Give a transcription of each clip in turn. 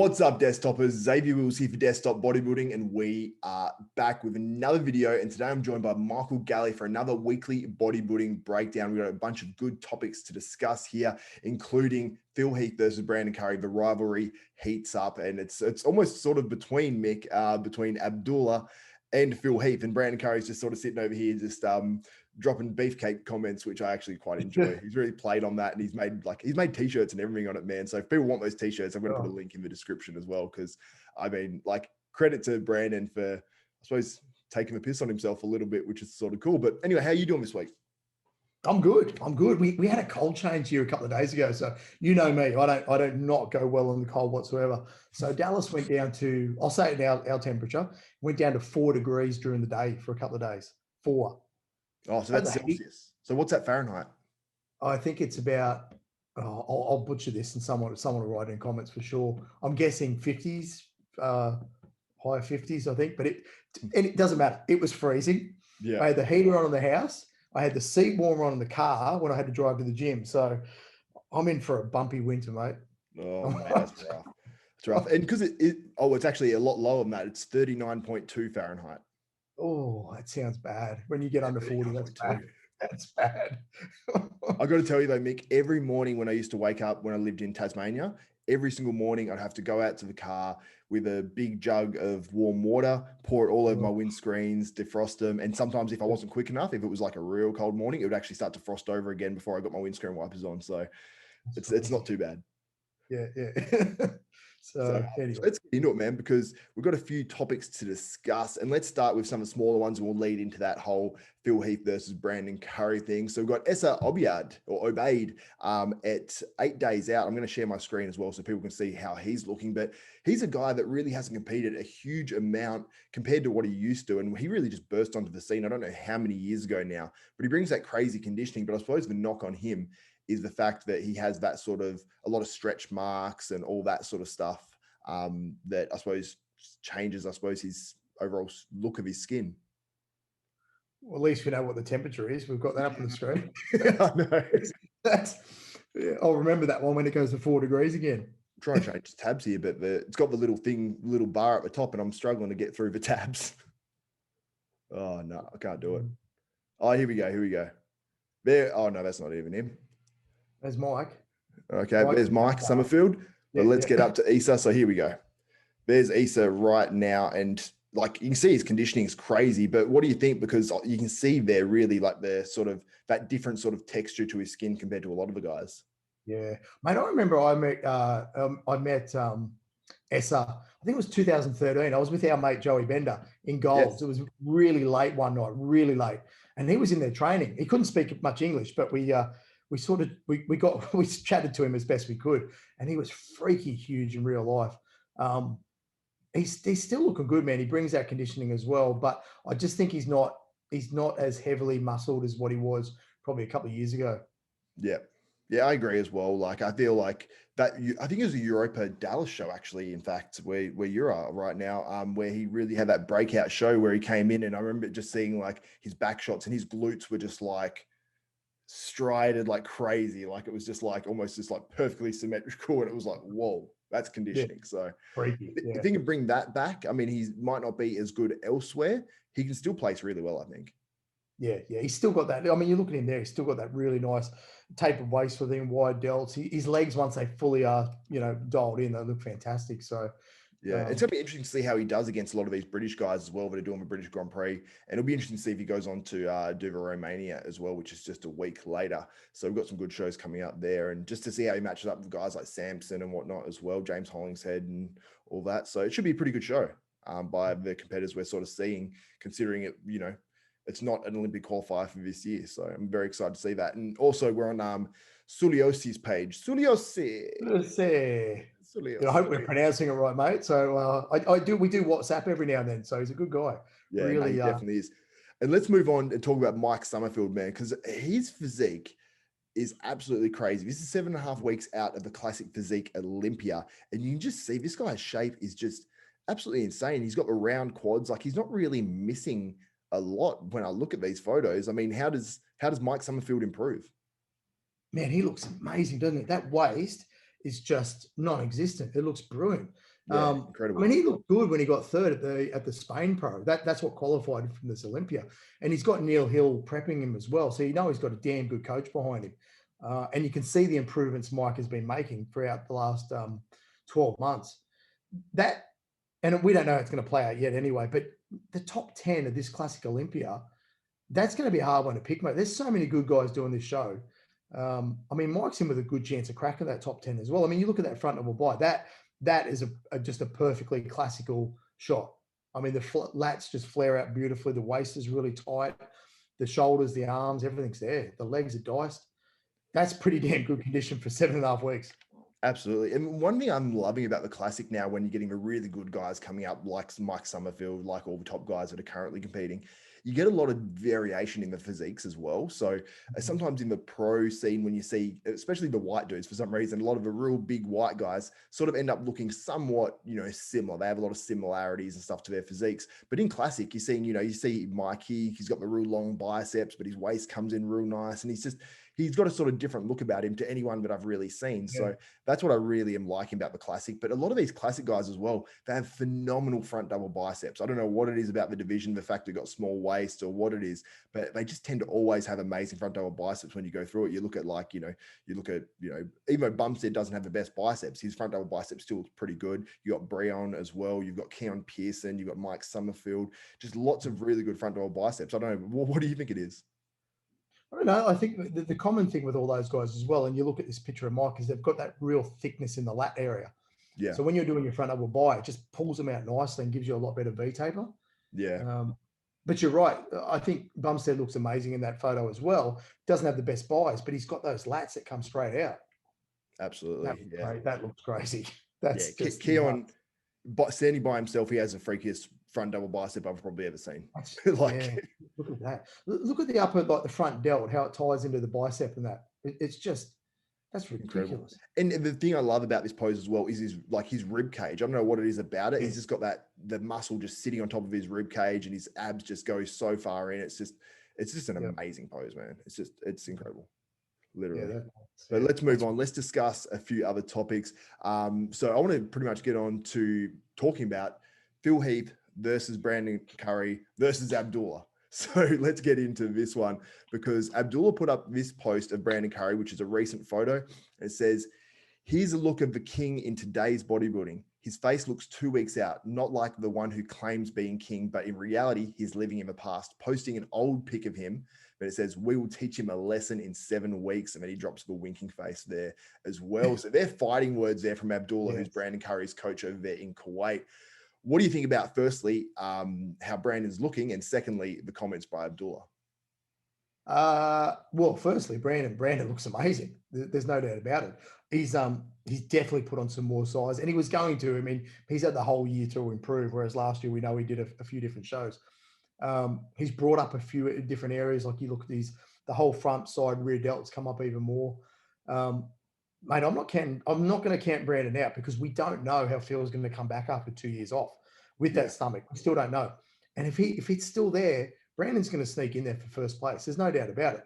What's up, desktoppers? Xavier Wills here for Desktop Bodybuilding, and we are back with another video. And today I'm joined by Michael Galley for another weekly bodybuilding breakdown. We've got a bunch of good topics to discuss here, including Phil Heath versus Brandon Curry. The rivalry heats up, and it's almost sort of between between Abdullah and Phil Heath, and Brandon Curry's just sort of sitting over here, just dropping beefcake comments, which I actually quite enjoy. He's really played on that, and he's made t-shirts and everything on it, man. So if people want those t-shirts, I'm going to put a link in the description as well, because I mean, like, credit to Brandon for, I suppose, taking the piss on himself a little bit, which is sort of cool. But anyway, how are you doing this week? I'm good. We had a cold change here a couple of days ago, so you know me. I don't not go well in the cold whatsoever. So Dallas went down to, I'll say it now, our temperature went down to 4 degrees during the day for a couple of days. 4. Oh, so that's Celsius. So what's that Fahrenheit? I think it's about, I'll butcher this, and someone will write in comments for sure. I'm guessing 50s, high 50s, I think, but it doesn't matter. It was freezing. Yeah. I had the heater on in the house. I had the seat warmer on in the car when I had to drive to the gym. So I'm in for a bumpy winter, mate. Oh, man, that's rough. It's rough. And because it's actually a lot lower than that. It's 39.2 Fahrenheit. Oh, that sounds bad. When you get under 40, that's bad. That's bad. I got to tell you though, Mick, every morning when I used to wake up when I lived in Tasmania, every single morning I'd have to go out to the car with a big jug of warm water, pour it all over my windscreens, defrost them. And sometimes if I wasn't quick enough, if it was like a real cold morning, it would actually start to frost over again before I got my windscreen wipers on. So it's not too bad. Yeah. So anyway. Let's get into it, man, because we've got a few topics to discuss, and let's start with some of the smaller ones, and we'll lead into that whole Phil Heath versus Brandon Curry thing. So we've got Essa Obaid at 8 days out. I'm going to share my screen as well so people can see how he's looking, but he's a guy that really hasn't competed a huge amount compared to what he used to, and he really just burst onto the scene. I don't know how many years ago now, but he brings that crazy conditioning. But I suppose the knock on him is the fact that he has that sort of a lot of stretch marks and all that sort of stuff that I suppose changes, his overall look of his skin. Well, at least we know what the temperature is. We've got that up on the screen. I know. I'll remember that one when it goes to 4 degrees again. I'm trying to change tabs here, but it's got the little bar at the top, and I'm struggling to get through the tabs. Oh no, I can't do it. Oh, here we go. There. Oh no, that's not even him. There's Mike. Okay, there's Mike Sommerfeld. But let's get up to Essa. So here we go. There's Essa right now. And like, you can see his conditioning is crazy, but what do you think? Because you can see there really like the sort of that different sort of texture to his skin compared to a lot of the guys. Yeah. Mate, I remember I met Essa, I think it was 2013. I was with our mate, Joey Bender in Golds. Yes. It was really late one night, really late. And he was in there training. He couldn't speak much English, but we chatted to him as best we could, and he was freaky huge in real life. He's still looking good, man. He brings that conditioning as well, but I just think he's not as heavily muscled as what he was probably a couple of years ago. Yeah, I agree as well. Like, I feel like that. I think it was a Europa Dallas show, actually. In fact, where you're at right now, where he really had that breakout show where he came in, and I remember just seeing like his back shots and his glutes were just like strided like crazy. Like, it was just like almost just like perfectly symmetrical, and it was like, whoa, that's conditioning. Yeah. So freaky. Yeah. If he can bring that back, I mean, he might not be as good elsewhere. He can still place really well, I think. Yeah, he's still got that. I mean, you look at him there, he's still got that really nice tapered waist for them, wide delts. His legs, once they fully are, dialed in, they look fantastic. So yeah, it's going to be interesting to see how he does against a lot of these British guys as well that are doing the British Grand Prix. And it'll be interesting to see if he goes on to do the Romania as well, which is just a week later. So we've got some good shows coming up there. And just to see how he matches up with guys like Samson and whatnot as well, James Hollingshead and all that. So it should be a pretty good show by the competitors we're sort of seeing, considering it, it's not an Olympic qualifier for this year. So I'm very excited to see that. And also we're on Suliosi's page. Suliosi. I hope we're pronouncing it right, mate. So we do WhatsApp every now and then. So he's a good guy. Yeah, really, he definitely is. And let's move on and talk about Mike Sommerfeld, man, because his physique is absolutely crazy. This is 7.5 weeks out of the Classic Physique Olympia. And you can just see this guy's shape is just absolutely insane. He's got the round quads. Like, he's not really missing a lot when I look at these photos. I mean, how does Mike Sommerfeld improve? Man, he looks amazing, doesn't he? That waist is just non-existent. It looks brilliant. Yeah, incredible. I mean, he looked good when he got third at the Spain Pro. That's what qualified him from this Olympia. And he's got Neil Hill prepping him as well. So you know he's got a damn good coach behind him. And you can see the improvements Mike has been making throughout the last 12 months. And we don't know how it's going to play out yet anyway, but the top 10 of this Classic Olympia, that's going to be a hard one to pick, mate. There's so many good guys doing this show. I mean, Mike's in with a good chance of cracking that top 10 as well. I mean, you look at that front double bite, that is just a perfectly classical shot. I mean, the lats just flare out beautifully. The waist is really tight. The shoulders, the arms, everything's there. The legs are diced. That's pretty damn good condition for 7.5 weeks. Absolutely. And one thing I'm loving about the Classic now, when you're getting the really good guys coming up, like Mike Sommerfeld, like all the top guys that are currently competing, you get a lot of variation in the physiques as well. So sometimes in the pro scene, when you see, especially the white dudes, for some reason, a lot of the real big white guys sort of end up looking somewhat, similar. They have a lot of similarities and stuff to their physiques. But in Classic, you're seeing, you see Mikey, he's got the real long biceps, but his waist comes in real nice. And he's got a sort of different look about him to anyone that I've really seen. Yeah. So that's what I really am liking about the Classic. But a lot of these Classic guys as well, they have phenomenal front double biceps. I don't know what it is about the division, the fact they've got small waist or what it is, but they just tend to always have amazing front double biceps when you go through it. You look at even though Bumstead doesn't have the best biceps, his front double biceps still looks pretty good. You got Breon as well. You've got Keon Pearson. You've got Mike Sommerfeld. Just lots of really good front double biceps. I don't know. What do you think it is? I don't know. I think the common thing with all those guys as well, and you look at this picture of Mike, is they've got that real thickness in the lat area. Yeah. So when you're doing your front double bi, it just pulls them out nicely and gives you a lot better V taper. Yeah. But you're right. I think Bumstead looks amazing in that photo as well. Doesn't have the best buys, but he's got those lats that come straight out. Absolutely. That looks crazy. That's just Keon, standing by himself, he has the freakiest front double bicep I've probably ever seen. Look at that. Look at the upper, like the front delt, how it ties into the bicep and that. It's just, that's ridiculous. Incredible. And the thing I love about this pose as well is his rib cage. I don't know what it is about it. He's just got the muscle just sitting on top of his rib cage, and his abs just go so far in. It's just an amazing pose, man. It's incredible. Literally. So let's move on. Let's discuss a few other topics. So I want to pretty much get on to talking about Phil Heath versus Brandon Curry versus Abdullah. So let's get into this one, because Abdullah put up this post of Brandon Curry, which is a recent photo. And it says, "Here's a look of the king in today's bodybuilding. His face looks 2 weeks out, not like the one who claims being king, but in reality, he's living in the past." Posting an old pic of him, but it says, "We will teach him a lesson in 7 weeks." And then he drops the winking face there as well. So they're fighting words there from Abdullah, who's Brandon Curry's coach over there in Kuwait. What do you think about, firstly, how Brandon's looking, and secondly, the comments by Abdullah? Well, firstly, Brandon looks amazing. There's no doubt about it. He's definitely put on some more size, and he was going to. I mean, he's had the whole year to improve, whereas last year we know he did a few different shows. He's brought up a few different areas. Like you look at the whole front, side, rear delts come up even more. Mate, I'm not going to count Brandon out, because we don't know how Phil's going to come back after 2 years off with that stomach. We still don't know. And if it's still there, Brandon's going to sneak in there for first place. There's no doubt about it.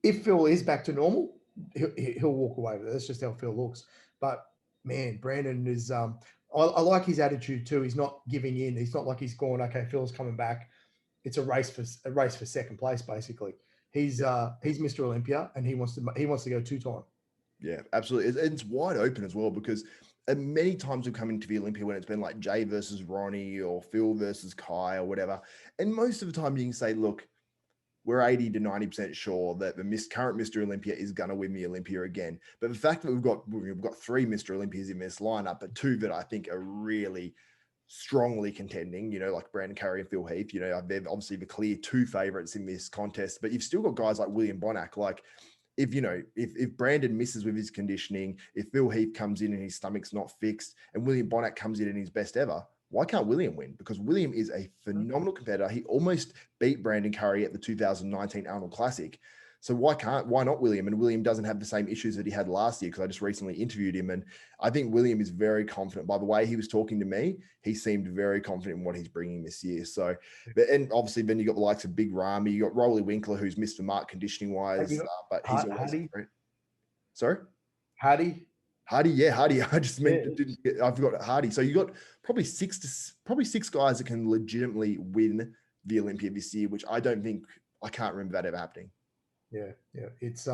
If Phil is back to normal, he'll walk away with it. That's just how Phil looks. But man, Brandon is. I like his attitude too. He's not giving in. He's not like he's going, okay, Phil's coming back. It's a race for second place, basically. He's Mr Olympia, and he wants to go 2-time. Yeah, absolutely. It's wide open as well, because many times we've come into the Olympia when it's been like Jay versus Ronnie or Phil versus Kai or whatever. And most of the time you can say, look, we're 80 to 90% sure that the current Mr. Olympia is going to win the Olympia again. But the fact that we've got 3 Mr. Olympias in this lineup, but 2 that I think are really strongly contending, like Brandon Curry and Phil Heath, they're obviously the clear 2 favorites in this contest. But you've still got guys like William Bonac, like, if Brandon misses with his conditioning, if Phil Heath comes in and his stomach's not fixed, and William Bonac comes in and his best ever, why can't William win? Because William is a phenomenal competitor. He almost beat Brandon Curry at the 2019 Arnold Classic. So why not William? And William doesn't have the same issues that he had last year, because I just recently interviewed him, and I think William is very confident. By the way he was talking to me, he seemed very confident in what he's bringing this year. So, and obviously then you got the likes of Big Ramy, you got Rolly Winkler, who's missed the mark conditioning wise, but he's always great. Sorry, Hattie. Hardy, yeah, Hardy. I just meant Yeah. I forgot Hardy. So you got probably six guys that can legitimately win the Olympia this year, which I can't remember that ever happening. Yeah. It's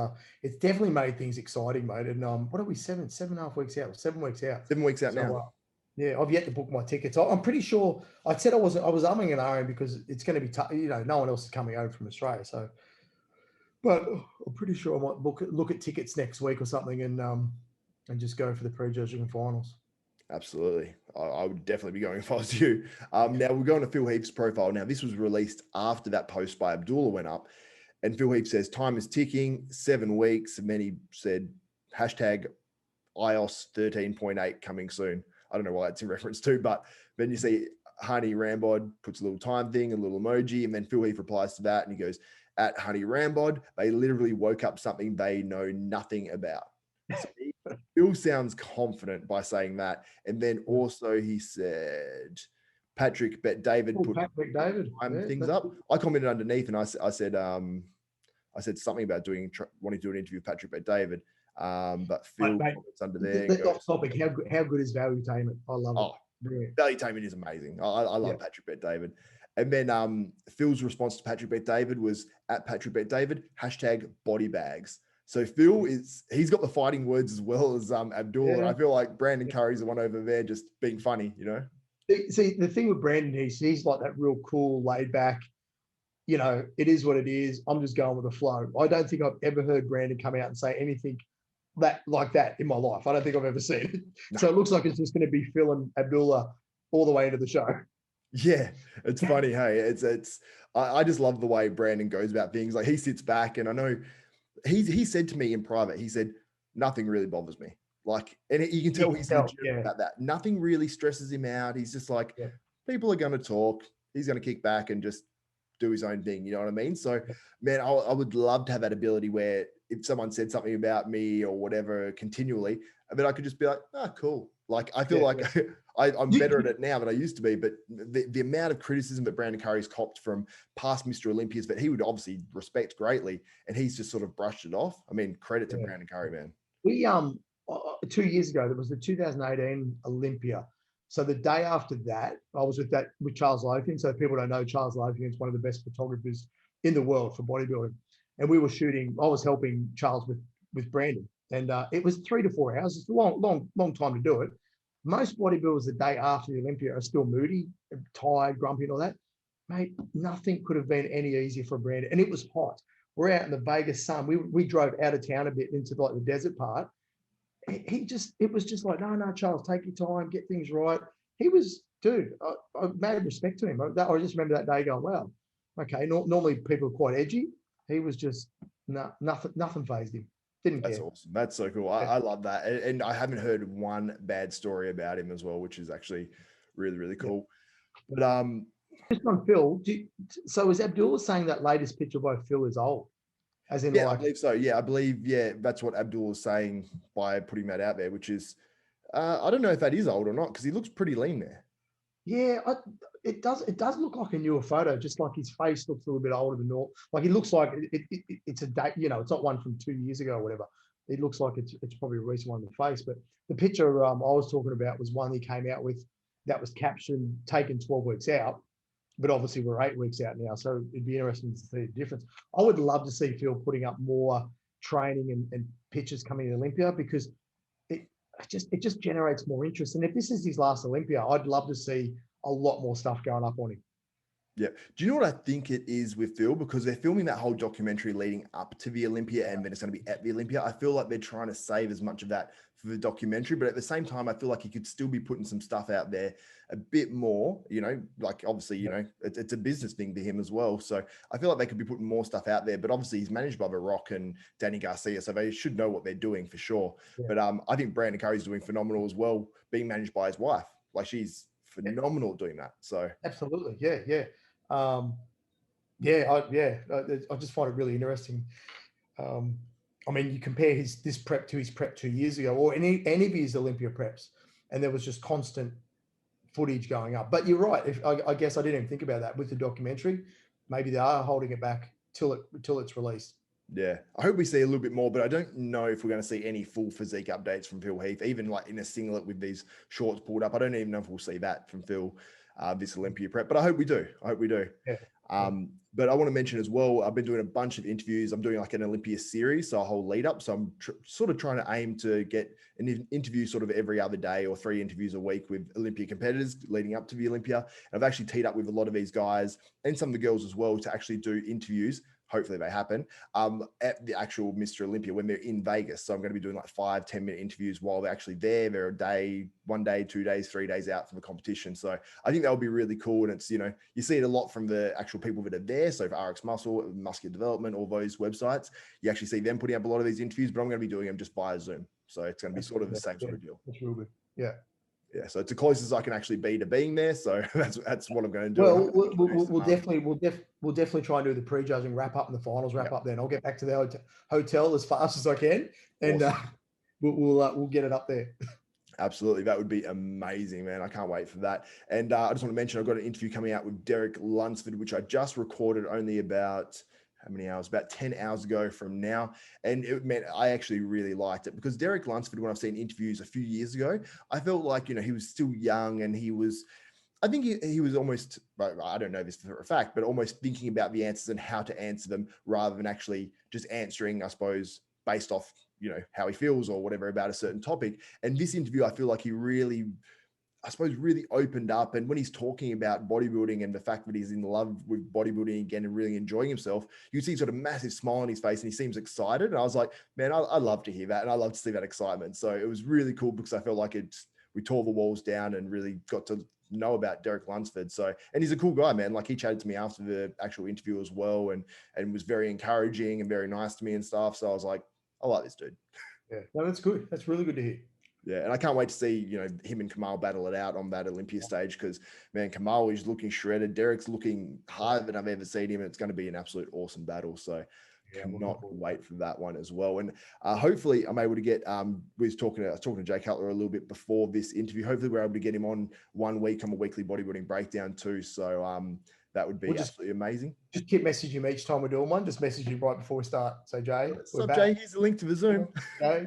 definitely made things exciting, mate. And what are we, 7.5 weeks out? 7 weeks out. 7 weeks out now. Yeah, I've yet to book my tickets. I'm pretty sure I said I was umming and ahhing because it's going to be tough. You know, no one else is coming over from Australia, so. But I'm pretty sure I might look at tickets next week or something and just go for the prejudging and finals. Absolutely. I would definitely be going if I was you. Now we're going to Phil Heath's profile. Now, this was released after that post by Abdullah went up. And Phil Heath says, time is ticking, 7 weeks. And then he said, hashtag iOS 13.8 coming soon. I don't know what that's in reference to, but then you see Honey Rambod puts a little time thing, a little emoji. And then Phil Heath replies to that. And he goes, at Honey Rambod, they literally woke up something they know nothing about. So Phil sounds confident by saying that. And then also he said, Patrick Bet David put things up. I commented underneath and I said something about wanting to do an interview with Patrick Bet David. But Phil comments under there. Let's off topic. How good is Valuetainment? I love it. Valuetainment is amazing. I love Patrick Bet David. And then Phil's response to Patrick Bet David was at Patrick Bet David, hashtag body bags. So Phil he's got the fighting words as well as Abdullah. Yeah. I feel like Brandon Curry's the one over there just being funny, you know? See, the thing with Brandon, he's like that real cool, laid back, you know, it is what it is. I'm just going with the flow. I don't think I've ever heard Brandon come out and say anything like that in my life. I don't think I've ever seen it. No. So it looks like it's just going to be Phil and Abdullah all the way into the show. Yeah, it's funny. Hey, I just love the way Brandon goes about things. Like he sits back, and I know he said to me in private, he said, nothing really bothers me. Like, and you can tell he's legit about that. Nothing really stresses him out. He's just like, people are going to talk. He's going to kick back and just do his own thing. You know what I mean? So, man, I would love to have that ability where if someone said something about me or whatever continually, I mean, I could just be like, cool. Like, I feel I'm better at it now than I used to be, but the amount of criticism that Brandon Curry's copped from past Mr. Olympias that he would obviously respect greatly, and he's just sort of brushed it off. I mean, credit to Brandon Curry, man. We 2 years ago, there was the 2018 Olympia. So the day after that, I was with Charles Lofian. So if people don't know, Charles Lofian is one of the best photographers in the world for bodybuilding. And we were shooting, I was helping Charles with Brandon. And it was 3 to 4 hours. It's a long time to do it. Most bodybuilders the day after the Olympia are still moody, tired, grumpy and all that. Mate, nothing could have been any easier for Brandon. And it was hot. We're out in the Vegas sun. We drove out of town a bit into like the desert part. It was just like, no, Charles, take your time, get things right. He was, dude, I mad respect to him. I just remember that day going, wow, okay, normally people are quite edgy. He was just, nothing fazed him. That's awesome. That's so cool. I love that. And I haven't heard one bad story about him as well, which is actually really, really cool. Yeah. But just on Phil, so is Abdullah saying that latest picture by Phil is old? As in, I believe so. Yeah, I believe, that's what Abdullah is saying by putting that out there, which is, I don't know if that is old or not, because he looks pretty lean there. Yeah, it does look like a newer photo, just like his face looks a little bit older than normal. Like he looks like it's a date, you know, it's not one from 2 years ago or whatever. It looks like it's probably a recent one in the face. But the picture I was talking about was one he came out with that was captioned, taken 12 weeks out. But obviously we're 8 weeks out now, so it'd be interesting to see the difference. I would love to see Phil putting up more training and pictures coming to Olympia, because it just generates more interest. And if this is his last Olympia, I'd love to see a lot more stuff going up on him. Yeah. Do you know what I think it is with Phil? Because they're filming that whole documentary leading up to the Olympia, and then it's going to be at the Olympia. I feel like they're trying to save as much of that for the documentary, but at the same time, I feel like he could still be putting some stuff out there a bit more, you know, like obviously, you know, it's a business thing to him as well. So I feel like they could be putting more stuff out there, but obviously he's managed by The Rock and Danny Garcia, so they should know what they're doing for sure. Yeah. But I think Brandon Curry's doing phenomenal as well, being managed by his wife. Like, she's phenomenal doing that. So absolutely. Yeah. I just find it really interesting. I mean, you compare this prep to his prep 2 years ago, or any of his Olympia preps, and there was just constant footage going up. But you're right. I guess I didn't even think about that with the documentary. Maybe they are holding it back till it's released. Yeah, I hope we see a little bit more, but I don't know if we're going to see any full physique updates from Phil Heath, even like in a singlet with these shorts pulled up. I don't even know if we'll see that from Phil this Olympia prep, but I hope we do. I hope we do. Yeah. But I want to mention as well, I've been doing a bunch of interviews. I'm doing like an Olympia series, so a whole lead up. So I'm sort of trying to aim to get an interview sort of every other day or 3 interviews a week with Olympia competitors leading up to the Olympia. And I've actually teed up with a lot of these guys and some of the girls as well to actually do interviews. Hopefully they happen at the actual Mr Olympia when they're in Vegas. So I'm going to be doing like 5-10 minute interviews while they're actually there. They're a day, 1 day, 2 days, 3 days out from the competition. So I think that will be really cool. And it's, you know, you see it a lot from the actual people that are there. So for RX Muscle, Muscular Development, all those websites, you actually see them putting up a lot of these interviews, but I'm going to be doing them just via Zoom. So it's going to be sort of the same sort of deal. That's real good. Yeah. Yeah, so it's the closest I can actually be to being there. So that's what I'm going to do. Well, we'll definitely try and do the prejudging wrap up and the finals wrap up. Then I'll get back to the hotel as fast as I can, and awesome. We'll get it up there. Absolutely, that would be amazing, man. I can't wait for that. And I just want to mention I've got an interview coming out with Derek Lunsford, which I just recorded only about how many hours? About 10 hours ago from now. And it meant I actually really liked it because Derek Lunsford, when I've seen interviews a few years ago, I felt like, you know, he was still young and he was, I think he was almost, I don't know this for a fact, but almost thinking about the answers and how to answer them rather than actually just answering, I suppose, based off, you know, how he feels or whatever about a certain topic. And this interview, I feel like he really, I suppose, really opened up. And when he's talking about bodybuilding and the fact that he's in love with bodybuilding again and really enjoying himself, you see sort of massive smile on his face and he seems excited. And I was like, man, I love to hear that. And I love to see that excitement. So it was really cool because I felt like we tore the walls down and really got to know about Derek Lunsford. So, and he's a cool guy, man. Like he chatted to me after the actual interview as well and was very encouraging and very nice to me and stuff. So I was like, I like this dude. Yeah, no, that's good. That's really good to hear. Yeah, and I can't wait to see, you know, him and Kamal battle it out on that Olympia stage because, man, Kamal is looking shredded. Derek's llooking harder than I've ever seen him, and it's going to be an absolute awesome battle. So cannot wait for that one as well. And hopefully I'm able to get, I was talking to Jay Cutler a little bit before this interview. Hopefully we're able to get him on 1 week on a Weekly Bodybuilding Breakdown too. So that would be absolutely amazing. Just keep messaging him each time we're doing one. Just message you right before we start. So Jay, what's up, Jay? Here's the link to the Zoom. Jay.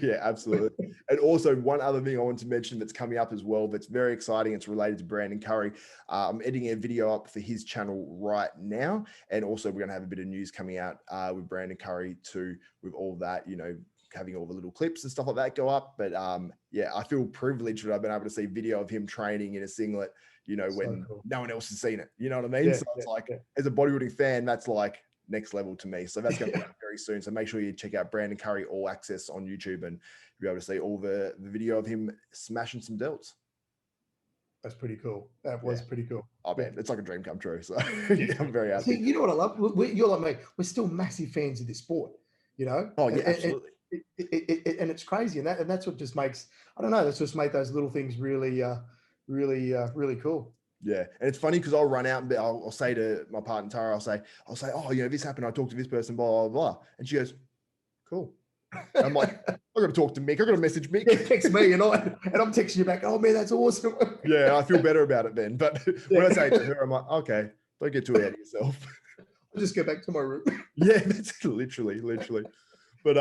Yeah, absolutely. And also one other thing I want to mention that's coming up as well that's very exciting. It's related to Brandon Curry. I'm editing a video up for his channel right now. And also we're going to have a bit of news coming out with Brandon Curry too, with all that, you know, having all the little clips and stuff like that go up. But yeah, I feel privileged that I've been able to see video of him training in a singlet, you know, when no one else has seen it. You know what I mean? So it's like, as a bodybuilding fan, that's like next level to me. So that's going to be out very soon. So make sure you check out Brandon Curry All Access on YouTube and you'll be able to see all the video of him smashing some delts. That's pretty cool. That was pretty cool. Oh man, it's like a dream come true. So I'm very happy. See, you know what I love? You're like me. We're still massive fans of this sport, you know? Oh yeah, absolutely. And it's crazy. And that's what just makes, I don't know, that's just made those little things really, really cool. Yeah, and it's funny because I'll run out and I'll say to my partner Tara, I'll say, oh, you know, this happened. I talked to this person, blah blah blah, and she goes, "Cool." And I'm like, I got to talk to Mick. I got to message Mick. Yeah, text me, and I'm texting you back. Oh man, that's awesome. Yeah, I feel better about it then. But when I say it to her, I'm like, okay, don't get too ahead of yourself. I'll just go back to my room. Yeah, that's literally. But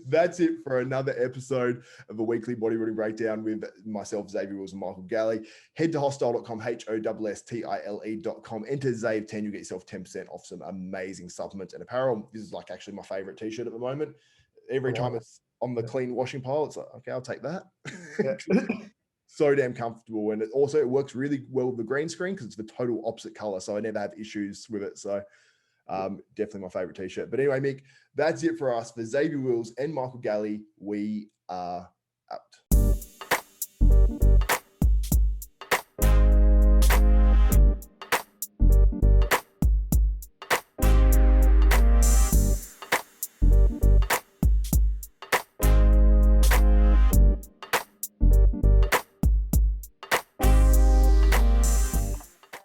that's it for another episode of a Weekly Bodybuilding Breakdown with myself, Xavier Wills, and Michael Galley. Head to hostile.com, HOSSTILE.com. Enter ZAVE10. You'll get yourself 10% off some amazing supplements and apparel. This is like actually my favorite t-shirt at the moment. Every time it's on the clean washing pile, it's like, okay, I'll take that. Yeah. So damn comfortable. And it works really well with the green screen because it's the total opposite color. So I never have issues with it. So definitely my favorite t-shirt. But anyway, Mick, that's it for us. For Xavier Wills and Michael Galley, we are out.